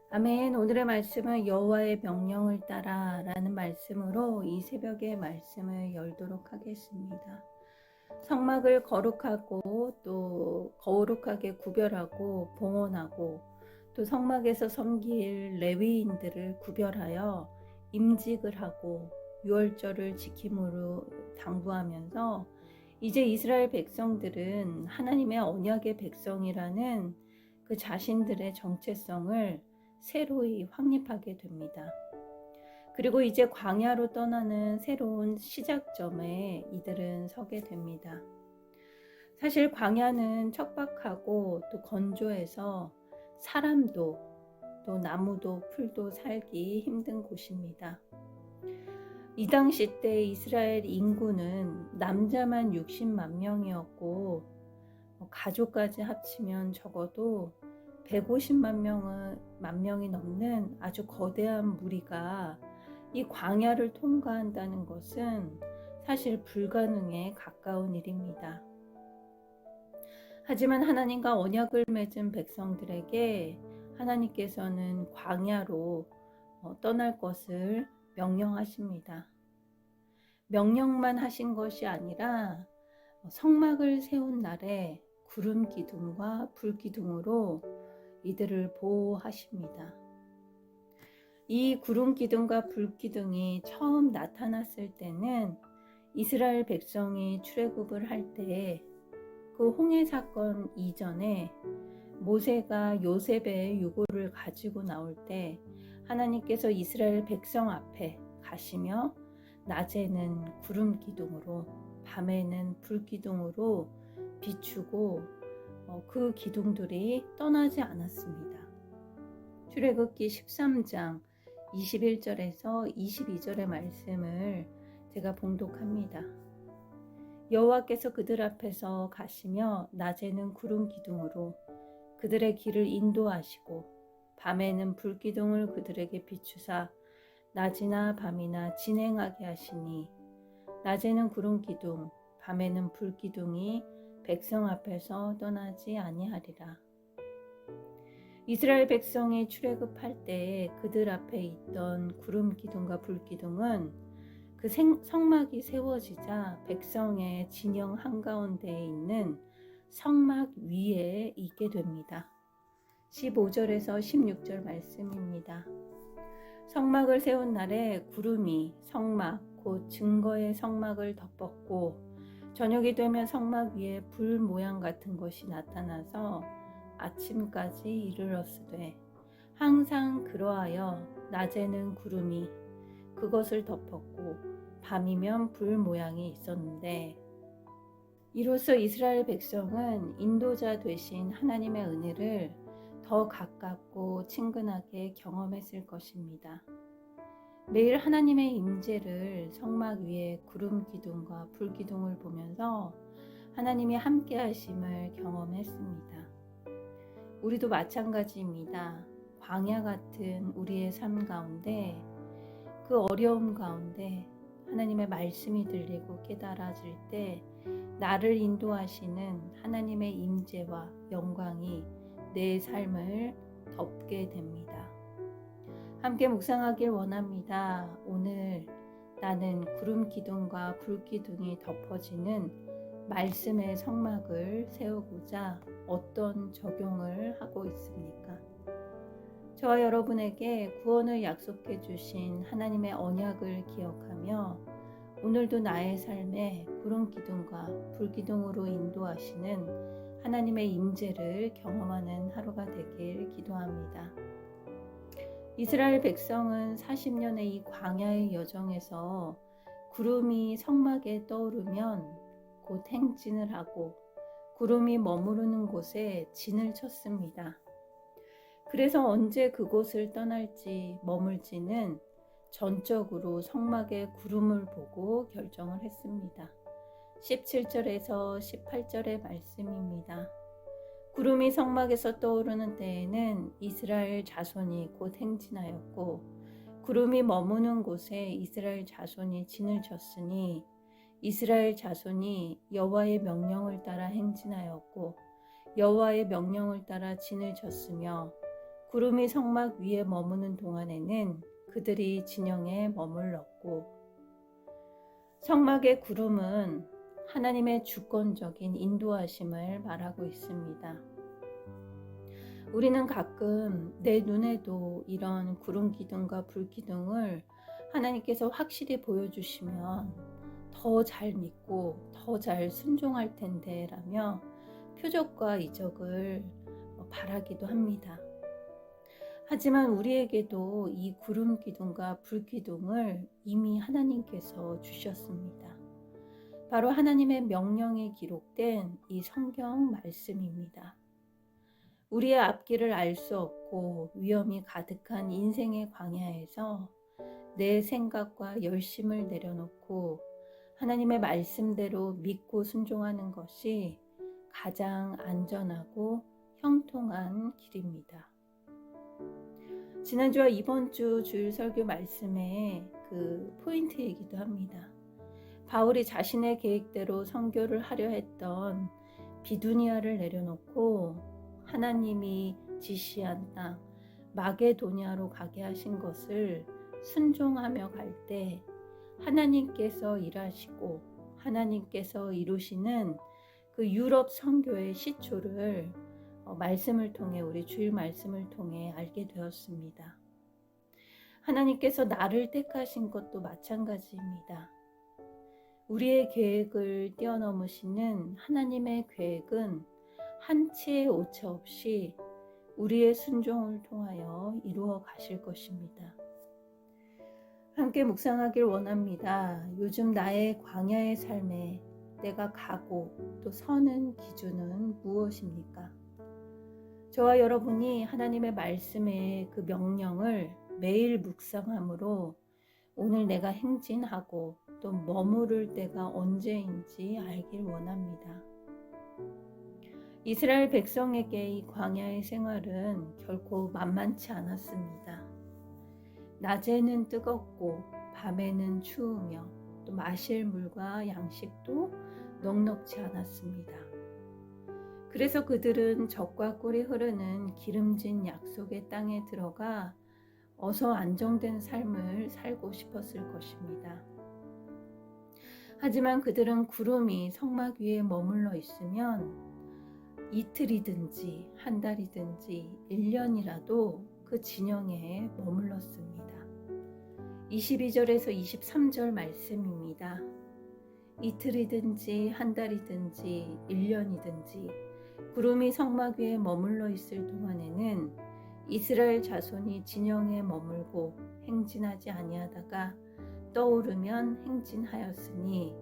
아멘. 오늘의 말씀은 여호와의 명령을 따라 라는 말씀으로 이 새벽의 말씀을 열도록 하겠습니다. 성막을 거룩하고 또 거룩하게 구별하고 봉헌하고 또 성막에서 섬길 레위인들을 구별하여 임직을 하고 유월절을 지킴으로 당부하면서 이제 이스라엘 백성들은 하나님의 언약의 백성이라는 그 자신들의 정체성을 새로이 확립하게 됩니다. 그리고 이제 광야로 떠나는 새로운 시작점에 이들은 서게 됩니다. 사실 광야는 척박하고 또 건조해서 사람도 또 나무도 풀도 살기 힘든 곳입니다. 이 당시 때 이스라엘 인구는 남자만 60만 명이었고 가족까지 합치면 적어도 150만 명이 넘는 아주 거대한 무리가 이 광야를 통과한다는 것은 사실 불가능에 가까운 일입니다. 하지만 하나님과 언약을 맺은 백성들에게 하나님께서는 광야로 떠날 것을 명령하십니다. 명령만 하신 것이 아니라 성막을 세운 날에 구름 기둥과 불 기둥으로 이들을 보호하십니다. 이 구름 기둥과 불 기둥이 처음 나타났을 때는 이스라엘 백성이 출애굽을 할 때 그 홍해 사건 이전에 모세가 요셉의 유고를 가지고 나올 때 하나님께서 이스라엘 백성 앞에 가시며 낮에는 구름 기둥으로 밤에는 불 기둥으로 비추고 그 기둥들이 떠나지 않았습니다. 출애굽기 13장 21절에서 22절의 말씀을 제가 봉독합니다. 여호와께서 그들 앞에서 가시며 낮에는 구름 기둥으로 그들의 길을 인도하시고 밤에는 불 기둥을 그들에게 비추사 낮이나 밤이나 진행하게 하시니 낮에는 구름 기둥 밤에는 불 기둥이 백성 앞에서 떠나지 아니하리라. 이스라엘 백성이 출애굽할 때에 그들 앞에 있던 구름 기둥과 불 기둥은 그 성막이 세워지자 백성의 진영 한가운데에 있는 성막 위에 있게 됩니다. 15절에서 16절 말씀입니다. 성막을 세운 날에 구름이 성막 곧 증거의 성막을 덮었고 저녁이 되면 성막 위에 불 모양 같은 것이 나타나서 아침까지 이르렀으되 항상 그러하여 낮에는 구름이 그것을 덮었고 밤이면 불 모양이 있었는데 이로써 이스라엘 백성은 인도자 되신 하나님의 은혜를 더 가깝고 친근하게 경험했을 것입니다. 매일 하나님의 임재를 성막 위에 구름 기둥과 불 기둥을 보면서 하나님이 함께 하심을 경험했습니다. 우리도 마찬가지입니다. 광야 같은 우리의 삶 가운데 그 어려움 가운데 하나님의 말씀이 들리고 깨달아질 때 나를 인도하시는 하나님의 임재와 영광이 내 삶을 덮게 됩니다. 함께 묵상하길 원합니다. 오늘 나는 구름 기둥과 불 기둥이 덮어지는 말씀의 성막을 세우고자 어떤 적용을 하고 있습니까? 저와 여러분에게 구원을 약속해 주신 하나님의 언약을 기억하며 오늘도 나의 삶에 구름 기둥과 불 기둥으로 인도하시는 하나님의 임재를 경험하는 하루가 되길 기도합니다. 이스라엘 백성은 40년의 이 광야의 여정에서 구름이 성막에 떠오르면 곧 행진을 하고 구름이 머무르는 곳에 진을 쳤습니다. 그래서 언제 그곳을 떠날지 머물지는 전적으로 성막의 구름을 보고 결정을 했습니다. 17절에서 18절의 말씀입니다. 구름이 성막에서 떠오르는 때에는 이스라엘 자손이 곧 행진하였고 구름이 머무는 곳에 이스라엘 자손이 진을 쳤으니 이스라엘 자손이 여호와의 명령을 따라 행진하였고 여호와의 명령을 따라 진을 쳤으며 구름이 성막 위에 머무는 동안에는 그들이 진영에 머물렀고, 성막의 구름은 하나님의 주권적인 인도하심을 말하고 있습니다. 우리는 가끔 내 눈에도 이런 구름 기둥과 불 기둥을 하나님께서 확실히 보여주시면 더 잘 믿고 더 잘 순종할 텐데 라며 표적과 이적을 바라기도 합니다. 하지만 우리에게도 이 구름 기둥과 불 기둥을 이미 하나님께서 주셨습니다. 바로 하나님의 명령이 기록된 이 성경 말씀입니다. 우리의 앞길을 알 수 없고 위험이 가득한 인생의 광야에서 내 생각과 열심을 내려놓고 하나님의 말씀대로 믿고 순종하는 것이 가장 안전하고 형통한 길입니다. 지난주와 이번 주 주일 설교 말씀의 그 포인트이기도 합니다. 바울이 자신의 계획대로 선교를 하려 했던 비두니아를 내려놓고 하나님이 지시한 땅 마게도냐로 가게 하신 것을 순종하며 갈 때 하나님께서 일하시고 하나님께서 이루시는 그 유럽 선교의 시초를 말씀을 통해 우리 주일 말씀을 통해 알게 되었습니다. 하나님께서 나를 택하신 것도 마찬가지입니다. 우리의 계획을 뛰어넘으시는 하나님의 계획은 한치의 오차 없이 우리의 순종을 통하여 이루어 가실 것입니다. 함께 묵상하길 원합니다. 요즘 나의 광야의 삶에 내가 가고 또 서는 기준은 무엇입니까? 저와 여러분이 하나님의 말씀의 그 명령을 매일 묵상함으로 오늘 내가 행진하고 또 머무를 때가 언제인지 알길 원합니다. 이스라엘 백성에게 이 광야의 생활은 결코 만만치 않았습니다. 낮에는 뜨겁고 밤에는 추우며 또 마실 물과 양식도 넉넉지 않았습니다. 그래서 그들은 적과 꿀이 흐르는 기름진 약속의 땅에 들어가 어서 안정된 삶을 살고 싶었을 것입니다. 하지만 그들은 구름이 성막 위에 머물러 있으면 이틀이든지 한 달이든지 1년이라도 그 진영에 머물렀습니다. 22절에서 23절 말씀입니다. 이틀이든지 한 달이든지 1년이든지 구름이 성막 위에 머물러 있을 동안에는 이스라엘 자손이 진영에 머물고 행진하지 아니하다가 떠오르면 행진하였으니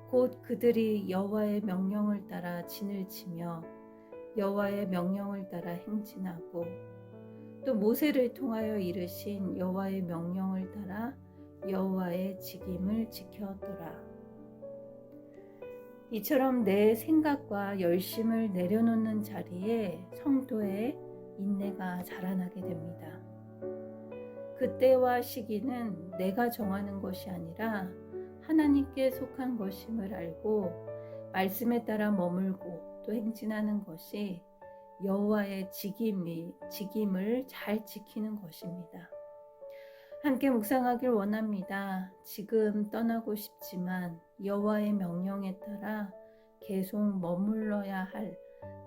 곧 그들이 여호와의 명령을 따라 진을 치며 여호와의 명령을 따라 행진하고 또 모세를 통하여 이르신 여호와의 명령을 따라 여호와의 직임을 지켰더라. 이처럼 내 생각과 열심을 내려놓는 자리에 성도의 인내가 자라나게 됩니다. 그때와 시기는 내가 정하는 것이 아니라 하나님께 속한 것임을 알고 말씀에 따라 머물고 또 행진하는 것이 여호와의 직임을 잘 지키는 것입니다. 함께 묵상하길 원합니다. 지금 떠나고 싶지만 여호와의 명령에 따라 계속 머물러야 할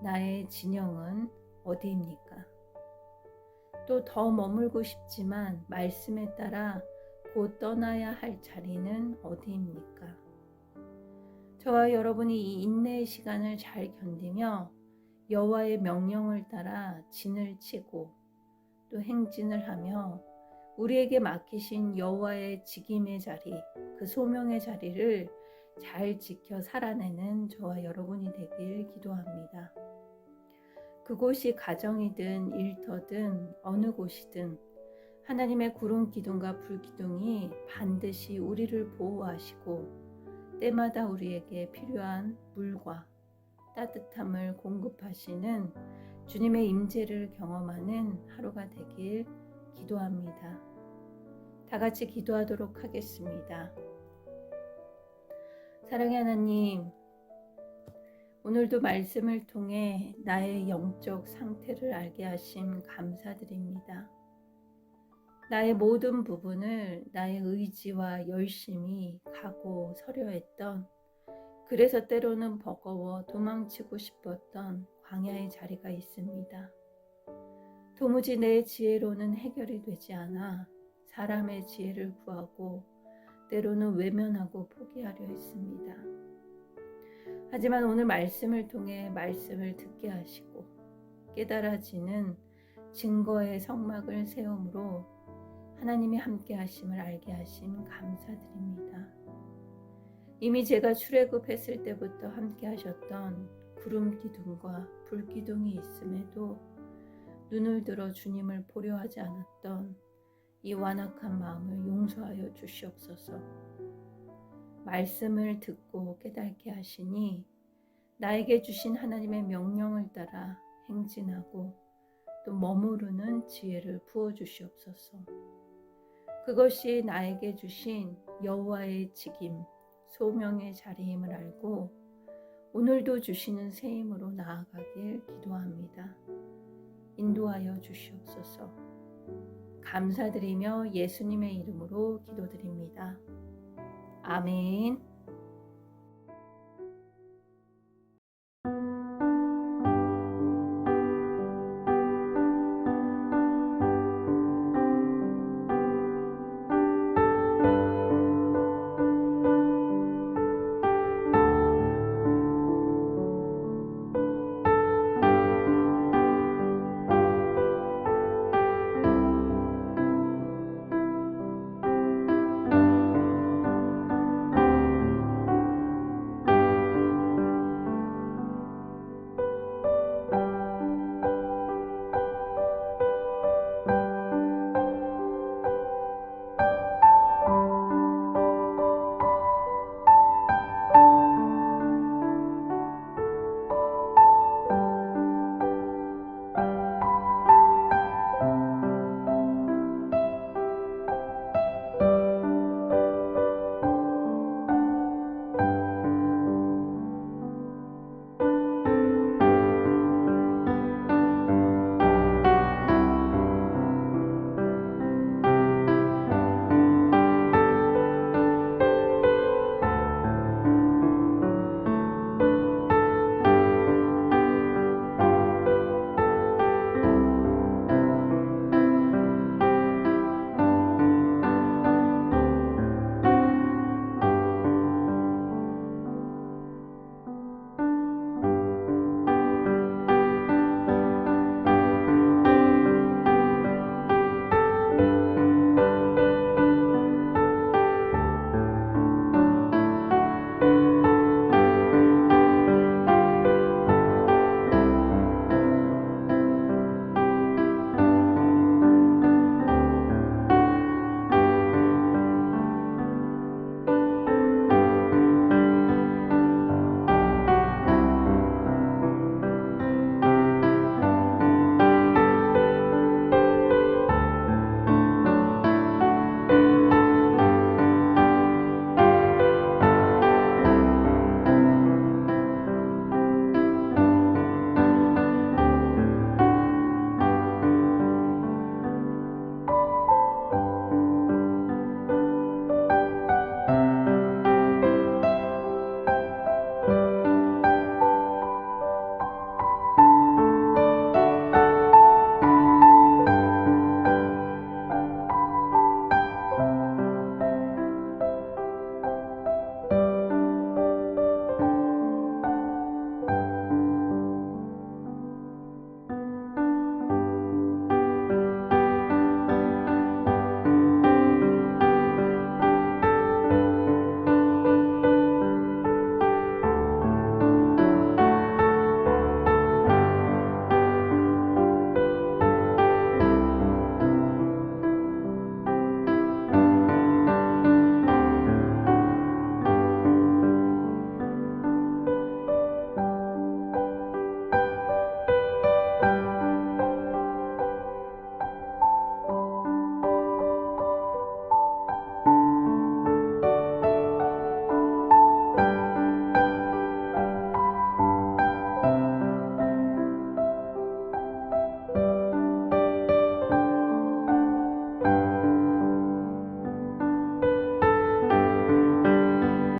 나의 진영은 어디입니까? 또 더 머물고 싶지만 말씀에 따라 곧 떠나야 할 자리는 어디입니까? 저와 여러분이 이 인내의 시간을 잘 견디며 여호와의 명령을 따라 진을 치고 또 행진을 하며 우리에게 맡기신 여호와의 직임의 자리, 그 소명의 자리를 잘 지켜 살아내는 저와 여러분이 되길 기도합니다. 그곳이 가정이든 일터든 어느 곳이든 하나님의 구름 기둥과 불 기둥이 반드시 우리를 보호하시고 때마다 우리에게 필요한 물과 따뜻함을 공급하시는 주님의 임재를 경험하는 하루가 되길 기도합니다. 다 같이 기도하도록 하겠습니다. 사랑의 하나님, 오늘도 말씀을 통해 나의 영적 상태를 알게 하심 감사드립니다. 나의 모든 부분을 나의 의지와 열심히 가고 서려 했던, 그래서 때로는 버거워 도망치고 싶었던 광야의 자리가 있습니다. 도무지 내 지혜로는 해결이 되지 않아 사람의 지혜를 구하고 때로는 외면하고 포기하려 했습니다. 하지만 오늘 말씀을 통해 말씀을 듣게 하시고 깨달아지는 증거의 성막을 세움으로 하나님이 함께 하심을 알게 하심 감사드립니다. 이미 제가 출애굽했을 때부터 함께 하셨던 구름 기둥과 불 기둥이 있음에도 눈을 들어 주님을 보려 하지 않았던 이 완악한 마음을 용서하여 주시옵소서. 말씀을 듣고 깨닫게 하시니 나에게 주신 하나님의 명령을 따라 행진하고 또 머무르는 지혜를 부어주시옵소서. 그것이 나에게 주신 여호와의 직임, 소명의 자리임을 알고 오늘도 주시는 새 힘으로 나아가길 기도합니다. 인도하여 주시옵소서. 감사드리며 예수님의 이름으로 기도드립니다. 아멘.